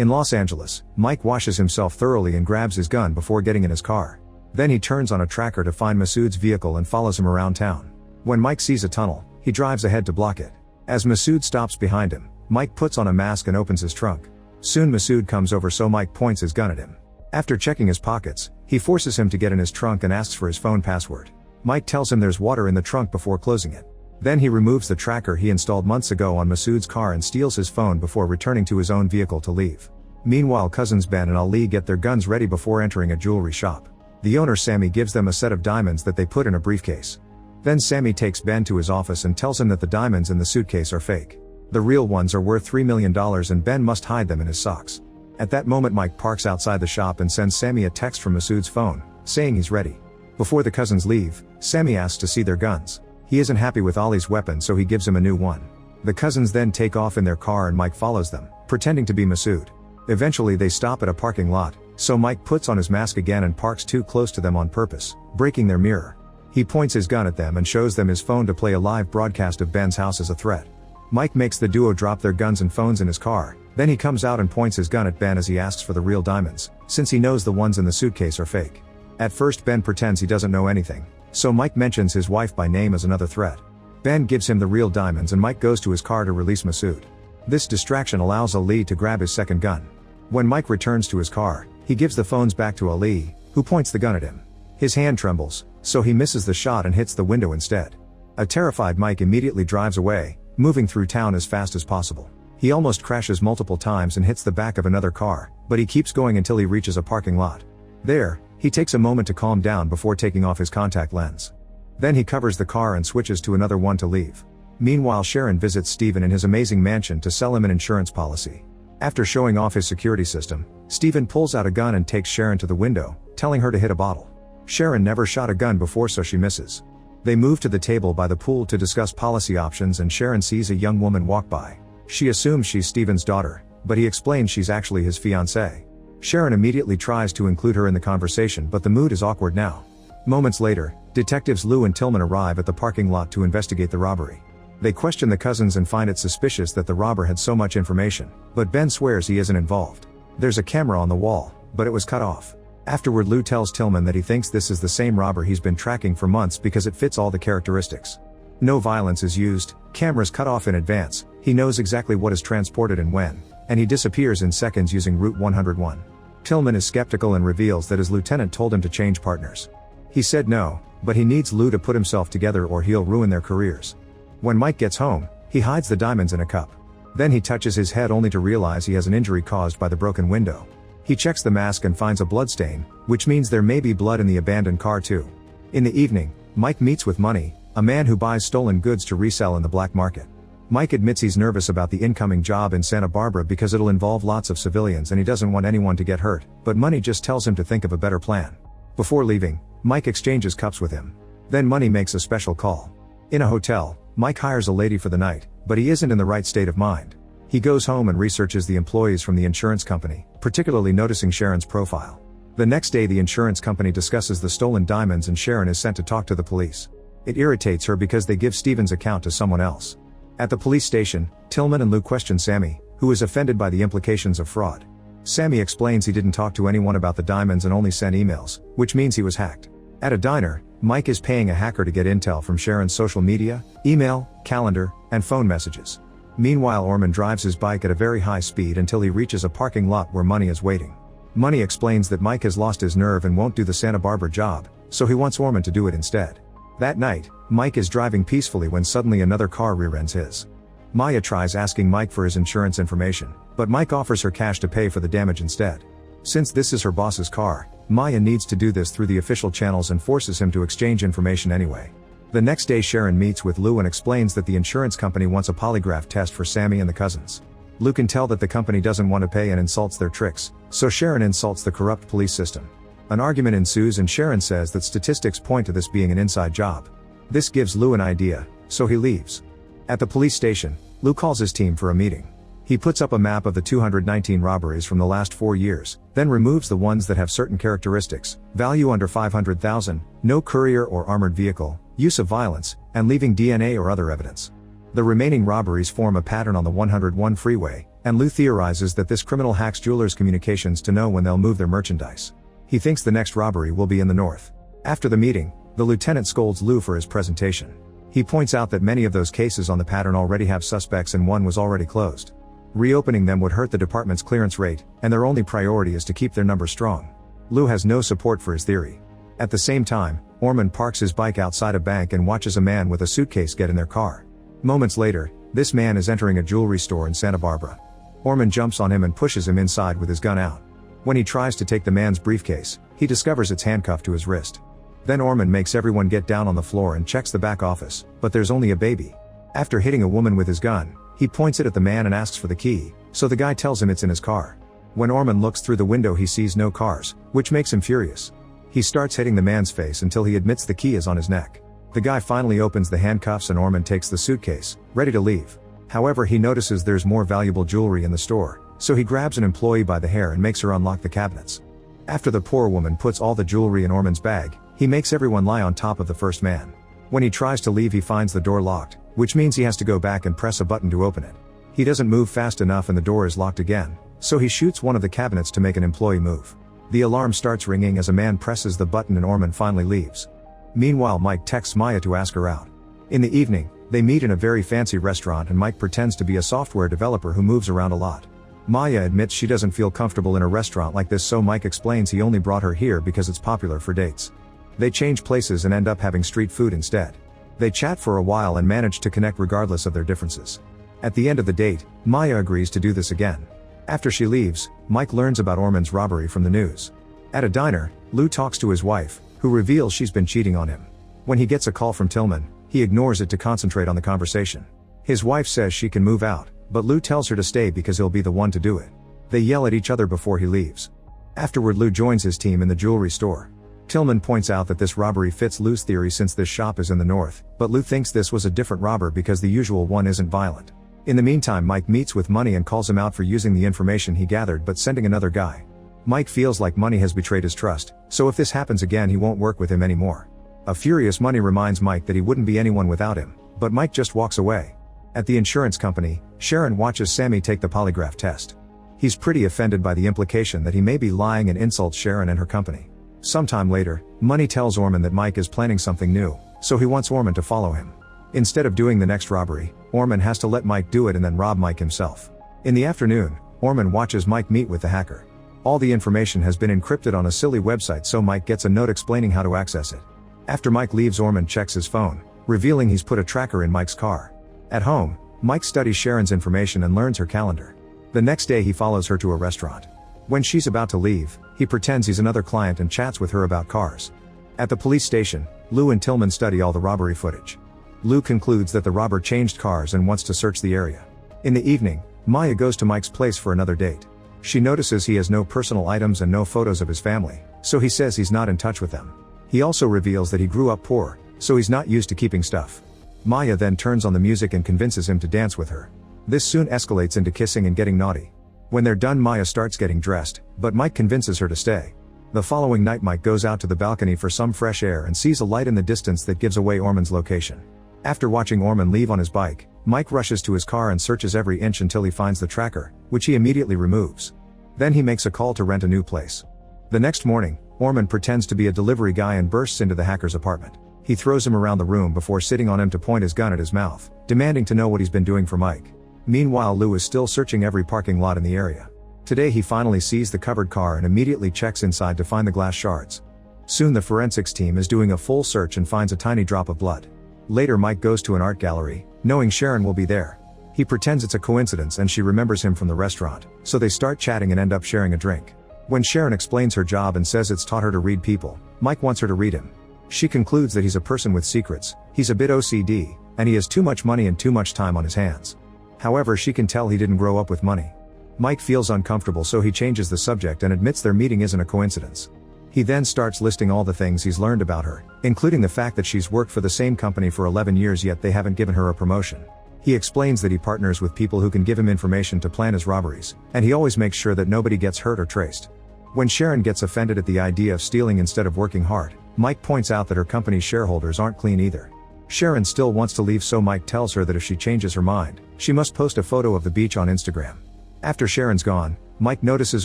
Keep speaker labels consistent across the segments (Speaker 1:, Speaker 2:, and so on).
Speaker 1: In Los Angeles, Mike washes himself thoroughly and grabs his gun before getting in his car. Then he turns on a tracker to find Masood's vehicle and follows him around town. When Mike sees a tunnel, he drives ahead to block it. As Masood stops behind him, Mike puts on a mask and opens his trunk. Soon Masood comes over, so Mike points his gun at him. After checking his pockets, he forces him to get in his trunk and asks for his phone password. Mike tells him there's water in the trunk before closing it. Then he removes the tracker he installed months ago on Masood's car and steals his phone before returning to his own vehicle to leave. Meanwhile, cousins Ben and Ali get their guns ready before entering a jewelry shop. The owner Sammy gives them a set of diamonds that they put in a briefcase. Then Sammy takes Ben to his office and tells him that the diamonds in the suitcase are fake. The real ones are worth $3 million and Ben must hide them in his socks. At that moment, Mike parks outside the shop and sends Sammy a text from Masood's phone, saying he's ready. Before the cousins leave, Sammy asks to see their guns. He isn't happy with Ali's weapon, so he gives him a new one. The cousins then take off in their car and Mike follows them, pretending to be Masood. Eventually they stop at a parking lot, so Mike puts on his mask again and parks too close to them on purpose, breaking their mirror. He points his gun at them and shows them his phone to play a live broadcast of Ben's house as a threat. Mike makes the duo drop their guns and phones in his car, then he comes out and points his gun at Ben as he asks for the real diamonds, since he knows the ones in the suitcase are fake. At first Ben pretends he doesn't know anything, so Mike mentions his wife by name as another threat. Ben gives him the real diamonds and Mike goes to his car to release Masood. This distraction allows Ali to grab his second gun. When Mike returns to his car, he gives the phones back to Ali, who points the gun at him. His hand trembles, so he misses the shot and hits the window instead. A terrified Mike immediately drives away, moving through town as fast as possible. He almost crashes multiple times and hits the back of another car, but he keeps going until he reaches a parking lot. There, he takes a moment to calm down before taking off his contact lens. Then he covers the car and switches to another one to leave. Meanwhile, Sharon visits Steven in his amazing mansion to sell him an insurance policy. After showing off his security system, Steven pulls out a gun and takes Sharon to the window, telling her to hit a bottle. Sharon never shot a gun before, so she misses. They move to the table by the pool to discuss policy options and Sharon sees a young woman walk by. She assumes she's Steven's daughter, but he explains she's actually his fiancée. Sharon immediately tries to include her in the conversation, but the mood is awkward now. Moments later, detectives Lou and Tillman arrive at the parking lot to investigate the robbery. They question the cousins and find it suspicious that the robber had so much information, but Ben swears he isn't involved. There's a camera on the wall, but it was cut off. Afterward, Lou tells Tillman that he thinks this is the same robber he's been tracking for months because it fits all the characteristics. No violence is used, cameras cut off in advance, he knows exactly what is transported and when, and he disappears in seconds using Route 101. Tillman is skeptical and reveals that his lieutenant told him to change partners. He said no, but he needs Lou to put himself together or he'll ruin their careers. When Mike gets home, he hides the diamonds in a cup. Then he touches his head only to realize he has an injury caused by the broken window. He checks the mask and finds a bloodstain, which means there may be blood in the abandoned car too. In the evening, Mike meets with Money, a man who buys stolen goods to resell in the black market. Mike admits he's nervous about the incoming job in Santa Barbara because it'll involve lots of civilians and he doesn't want anyone to get hurt, but Money just tells him to think of a better plan. Before leaving, Mike exchanges cups with him. Then Money makes a special call. In a hotel, Mike hires a lady for the night, but he isn't in the right state of mind. He goes home and researches the employees from the insurance company, particularly noticing Sharon's profile. The next day, the insurance company discusses the stolen diamonds and Sharon is sent to talk to the police. It irritates her because they give Steven's account to someone else. At the police station, Tillman and Lou question Sammy, who is offended by the implications of fraud. Sammy explains he didn't talk to anyone about the diamonds and only sent emails, which means he was hacked. At a diner, Mike is paying a hacker to get intel from Sharon's social media, email, calendar, and phone messages. Meanwhile, Orman drives his bike at a very high speed until he reaches a parking lot where Money is waiting. Money explains that Mike has lost his nerve and won't do the Santa Barbara job, so he wants Orman to do it instead. That night, Mike is driving peacefully when suddenly another car rear-ends his. Maya tries asking Mike for his insurance information, but Mike offers her cash to pay for the damage instead. Since this is her boss's car, Maya needs to do this through the official channels and forces him to exchange information anyway. The next day, Sharon meets with Lou and explains that the insurance company wants a polygraph test for Sammy and the cousins. Lou can tell that the company doesn't want to pay and insults their tricks, so Sharon insults the corrupt police system. An argument ensues and Sharon says that statistics point to this being an inside job. This gives Lou an idea, so he leaves. At the police station, Lou calls his team for a meeting. He puts up a map of the 219 robberies from the last 4 years, then removes the ones that have certain characteristics: value under $500,000, no courier or armored vehicle, use of violence, and leaving DNA or other evidence. The remaining robberies form a pattern on the 101 freeway, and Lou theorizes that this criminal hacks jewelers' communications to know when they'll move their merchandise. He thinks the next robbery will be in the north. After the meeting, the lieutenant scolds Lou for his presentation. He points out that many of those cases on the pattern already have suspects and one was already closed. Reopening them would hurt the department's clearance rate, and their only priority is to keep their number strong. Lou has no support for his theory. At the same time, Ormond parks his bike outside a bank and watches a man with a suitcase get in their car. Moments later, this man is entering a jewelry store in Santa Barbara. Ormond jumps on him and pushes him inside with his gun out. When he tries to take the man's briefcase, he discovers it's handcuffed to his wrist. Then Ormond makes everyone get down on the floor and checks the back office, but there's only a baby. After hitting a woman with his gun, he points it at the man and asks for the key, so the guy tells him it's in his car. When Ormond looks through the window he sees no cars, which makes him furious. He starts hitting the man's face until he admits the key is on his neck. The guy finally opens the handcuffs and Ormond takes the suitcase, ready to leave. However, he notices there's more valuable jewelry in the store, so he grabs an employee by the hair and makes her unlock the cabinets. After the poor woman puts all the jewelry in Ormond's bag, he makes everyone lie on top of the first man. When he tries to leave he finds the door locked, which means he has to go back and press a button to open it. He doesn't move fast enough and the door is locked again, so he shoots one of the cabinets to make an employee move. The alarm starts ringing as a man presses the button and Ormond finally leaves. Meanwhile, Mike texts Maya to ask her out. In the evening, they meet in a very fancy restaurant and Mike pretends to be a software developer who moves around a lot. Maya admits she doesn't feel comfortable in a restaurant like this, so Mike explains he only brought her here because it's popular for dates. They change places and end up having street food instead. They chat for a while and manage to connect regardless of their differences. At the end of the date, Maya agrees to do this again. After she leaves, Mike learns about Ormond's robbery from the news. At a diner, Lou talks to his wife, who reveals she's been cheating on him. When he gets a call from Tillman, he ignores it to concentrate on the conversation. His wife says she can move out, but Lou tells her to stay because he'll be the one to do it. They yell at each other before he leaves. Afterward, Lou joins his team in the jewelry store. Tillman points out that this robbery fits Lou's theory since this shop is in the north, but Lou thinks this was a different robber because the usual one isn't violent. In the meantime, Mike meets with Money and calls him out for using the information he gathered but sending another guy. Mike feels like Money has betrayed his trust, so if this happens again he won't work with him anymore. A furious Money reminds Mike that he wouldn't be anyone without him, but Mike just walks away. At the insurance company, Sharon watches Sammy take the polygraph test. He's pretty offended by the implication that he may be lying and insults Sharon and her company. Sometime later, Money tells Ormond that Mike is planning something new, so he wants Ormond to follow him. Instead of doing the next robbery, Ormond has to let Mike do it and then rob Mike himself. In the afternoon, Ormond watches Mike meet with the hacker. All the information has been encrypted on a silly website, so Mike gets a note explaining how to access it. After Mike leaves, Ormond checks his phone, revealing he's put a tracker in Mike's car. At home, Mike studies Sharon's information and learns her calendar. The next day he follows her to a restaurant. When she's about to leave, he pretends he's another client and chats with her about cars. At the police station, Lou and Tillman study all the robbery footage. Lou concludes that the robber changed cars and wants to search the area. In the evening, Maya goes to Mike's place for another date. She notices he has no personal items and no photos of his family, so he says he's not in touch with them. He also reveals that he grew up poor, so he's not used to keeping stuff. Maya then turns on the music and convinces him to dance with her. This soon escalates into kissing and getting naughty. When they're done, Maya starts getting dressed, but Mike convinces her to stay. The following night, Mike goes out to the balcony for some fresh air and sees a light in the distance that gives away Ormond's location. After watching Ormond leave on his bike, Mike rushes to his car and searches every inch until he finds the tracker, which he immediately removes. Then he makes a call to rent a new place. The next morning, Ormond pretends to be a delivery guy and bursts into the hacker's apartment. He throws him around the room before sitting on him to point his gun at his mouth, demanding to know what he's been doing for Mike. Meanwhile, Lou is still searching every parking lot in the area. Today he finally sees the covered car and immediately checks inside to find the glass shards. Soon the forensics team is doing a full search and finds a tiny drop of blood. Later, Mike goes to an art gallery, knowing Sharon will be there. He pretends it's a coincidence and she remembers him from the restaurant, so they start chatting and end up sharing a drink. When Sharon explains her job and says it's taught her to read people, Mike wants her to read him. She concludes that he's a person with secrets, he's a bit OCD, and he has too much money and too much time on his hands. However, she can tell he didn't grow up with money. Mike feels uncomfortable, so he changes the subject and admits their meeting isn't a coincidence. He then starts listing all the things he's learned about her, including the fact that she's worked for the same company for 11 years yet they haven't given her a promotion. He explains that he partners with people who can give him information to plan his robberies, and he always makes sure that nobody gets hurt or traced. When Sharon gets offended at the idea of stealing instead of working hard, Mike points out that her company's shareholders aren't clean either. Sharon still wants to leave, so Mike tells her that if she changes her mind, she must post a photo of the beach on Instagram. After Sharon's gone, Mike notices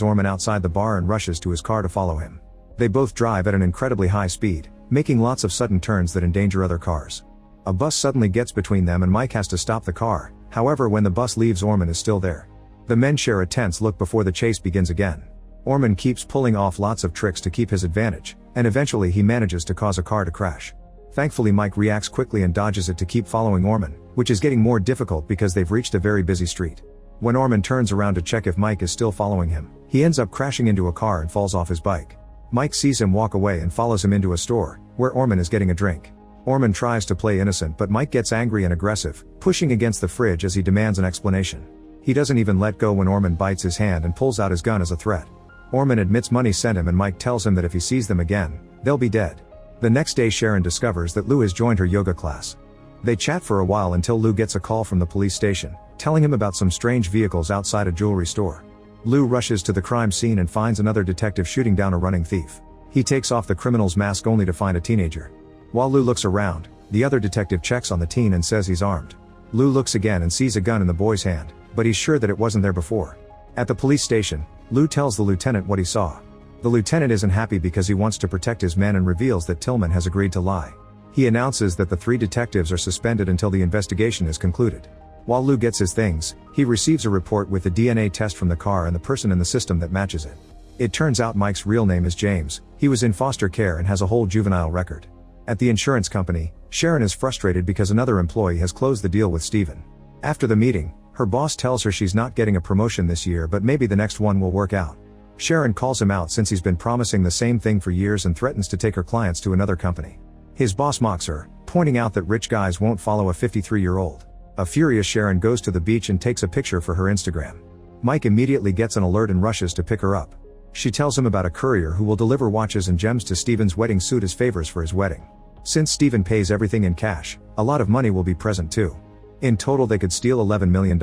Speaker 1: Orman outside the bar and rushes to his car to follow him. They both drive at an incredibly high speed, making lots of sudden turns that endanger other cars. A bus suddenly gets between them and Mike has to stop the car. However, when the bus leaves, Orman is still there. The men share a tense look before the chase begins again. Orman keeps pulling off lots of tricks to keep his advantage, and eventually he manages to cause a car to crash. Thankfully, Mike reacts quickly and dodges it to keep following Orman, which is getting more difficult because they've reached a very busy street. When Orman turns around to check if Mike is still following him, he ends up crashing into a car and falls off his bike. Mike sees him walk away and follows him into a store, where Orman is getting a drink. Orman tries to play innocent, but Mike gets angry and aggressive, pushing against the fridge as he demands an explanation. He doesn't even let go when Orman bites his hand and pulls out his gun as a threat. Orman admits money sent him, and Mike tells him that if he sees them again, they'll be dead. The next day, Sharon discovers that Lou has joined her yoga class. They chat for a while until Lou gets a call from the police station, telling him about some strange vehicles outside a jewelry store. Lou rushes to the crime scene and finds another detective shooting down a running thief. He takes off the criminal's mask only to find a teenager. While Lou looks around, the other detective checks on the teen and says he's armed. Lou looks again and sees a gun in the boy's hand, but he's sure that it wasn't there before. At the police station, Lou tells the lieutenant what he saw. The lieutenant isn't happy because he wants to protect his men and reveals that Tillman has agreed to lie. He announces that the 3 detectives are suspended until the investigation is concluded. While Lou gets his things, he receives a report with the DNA test from the car and the person in the system that matches it. It turns out Mike's real name is James. He was in foster care and has a whole juvenile record. At the insurance company, Sharon is frustrated because another employee has closed the deal with Steven. After the meeting, her boss tells her she's not getting a promotion this year, but maybe the next one will work out. Sharon calls him out since he's been promising the same thing for years and threatens to take her clients to another company. His boss mocks her, pointing out that rich guys won't follow a 53-year-old. A furious Sharon goes to the beach and takes a picture for her Instagram. Mike immediately gets an alert and rushes to pick her up. She tells him about a courier who will deliver watches and gems to Steven's wedding suit as favors for his wedding. Since Steven pays everything in cash, a lot of money will be present too. In total they could steal $11 million,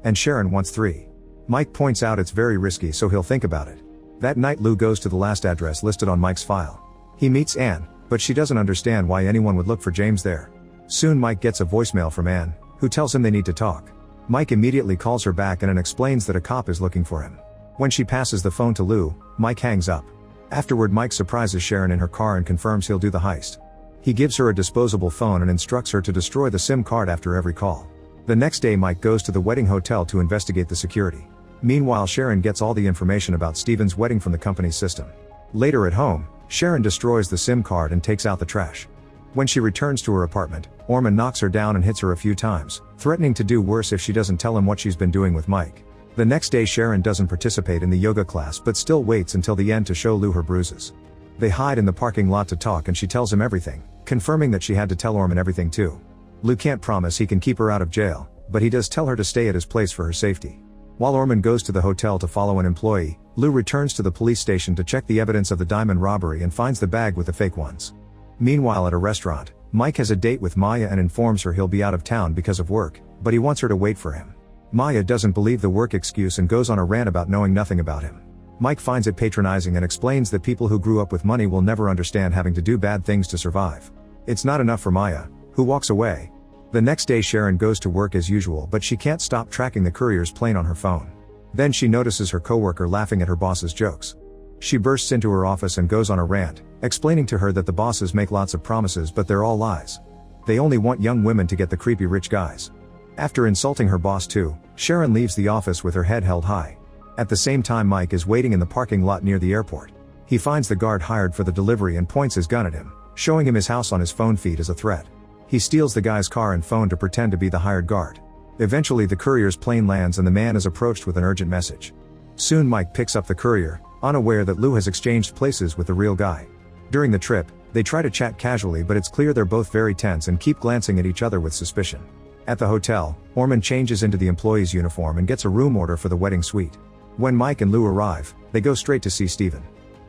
Speaker 1: and Sharon wants 3. Mike points out it's very risky, so he'll think about it. That night Lou goes to the last address listed on Mike's file. He meets Anne, but she doesn't understand why anyone would look for James there. Soon Mike gets a voicemail from Anne, who tells him they need to talk. Mike immediately calls her back and explains that a cop is looking for him. When she passes the phone to Lou, Mike hangs up. Afterward, Mike surprises Sharon in her car and confirms he'll do the heist. He gives her a disposable phone and instructs her to destroy the SIM card after every call. The next day Mike goes to the wedding hotel to investigate the security. Meanwhile, Sharon gets all the information about Steven's wedding from the company's system. Later at home, Sharon destroys the SIM card and takes out the trash. When she returns to her apartment, Orman knocks her down and hits her a few times, threatening to do worse if she doesn't tell him what she's been doing with Mike. The next day Sharon doesn't participate in the yoga class but still waits until the end to show Lou her bruises. They hide in the parking lot to talk and she tells him everything, confirming that she had to tell Orman everything too. Lou can't promise he can keep her out of jail, but he does tell her to stay at his place for her safety. While Orman goes to the hotel to follow an employee, Lou returns to the police station to check the evidence of the diamond robbery and finds the bag with the fake ones. Meanwhile, at a restaurant, Mike has a date with Maya and informs her he'll be out of town because of work, but he wants her to wait for him. Maya doesn't believe the work excuse and goes on a rant about knowing nothing about him. Mike finds it patronizing and explains that people who grew up with money will never understand having to do bad things to survive. It's not enough for Maya, who walks away. The next day Sharon goes to work as usual, but she can't stop tracking the courier's plane on her phone. Then she notices her coworker laughing at her boss's jokes. She bursts into her office and goes on a rant, explaining to her that the bosses make lots of promises but they're all lies. They only want young women to get the creepy rich guys. After insulting her boss too, Sharon leaves the office with her head held high. At the same time, Mike is waiting in the parking lot near the airport. He finds the guard hired for the delivery and points his gun at him, showing him his house on his phone feed as a threat. He steals the guy's car and phone to pretend to be the hired guard. Eventually the courier's plane lands and the man is approached with an urgent message. Soon Mike picks up the courier, unaware that Lou has exchanged places with the real guy. During the trip, they try to chat casually, but it's clear they're both very tense and keep glancing at each other with suspicion. At the hotel, Orman changes into the employee's uniform and gets a room order for the wedding suite. When Mike and Lou arrive, they go straight to see Steven.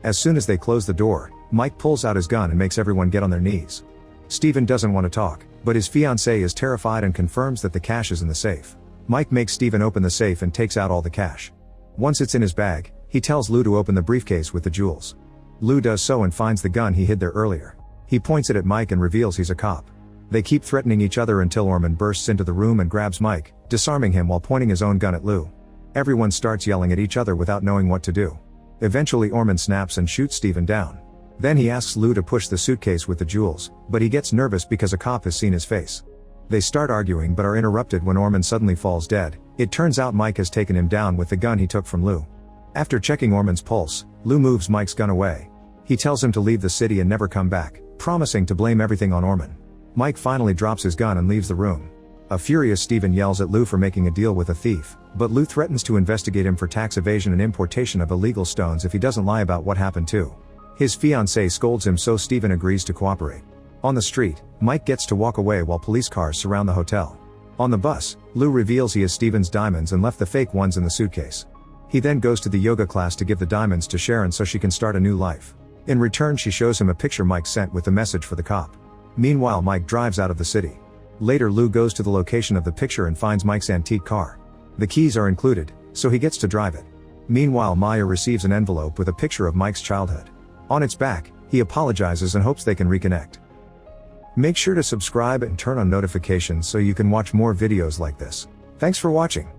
Speaker 1: As soon as they close the door, Mike pulls out his gun and makes everyone get on their knees. Steven doesn't want to talk, but his fiancée is terrified and confirms that the cash is in the safe. Mike makes Steven open the safe and takes out all the cash. Once it's in his bag, he tells Lou to open the briefcase with the jewels. Lou does so and finds the gun he hid there earlier. He points it at Mike and reveals he's a cop. They keep threatening each other until Orman bursts into the room and grabs Mike, disarming him while pointing his own gun at Lou. Everyone starts yelling at each other without knowing what to do. Eventually Orman snaps and shoots Steven down. Then he asks Lou to push the suitcase with the jewels, but he gets nervous because a cop has seen his face. They start arguing but are interrupted when Orman suddenly falls dead. It turns out Mike has taken him down with the gun he took from Lou. After checking Orman's pulse, Lou moves Mike's gun away. He tells him to leave the city and never come back, promising to blame everything on Orman. Mike finally drops his gun and leaves the room. A furious Steven yells at Lou for making a deal with a thief, but Lou threatens to investigate him for tax evasion and importation of illegal stones if he doesn't lie about what happened too. His fiancée scolds him so Steven agrees to cooperate. On the street, Mike gets to walk away while police cars surround the hotel. On the bus, Lou reveals he has Steven's diamonds and left the fake ones in the suitcase. He then goes to the yoga class to give the diamonds to Sharon so she can start a new life. In return she shows him a picture Mike sent with the message for the cop. Meanwhile Mike drives out of the city. Later Lou goes to the location of the picture and finds Mike's antique car. The keys are included, so he gets to drive it. Meanwhile Maya receives an envelope with a picture of Mike's childhood. On its back, he apologizes and hopes they can reconnect. Make sure to subscribe and turn on notifications so you can watch more videos like this. Thanks for watching.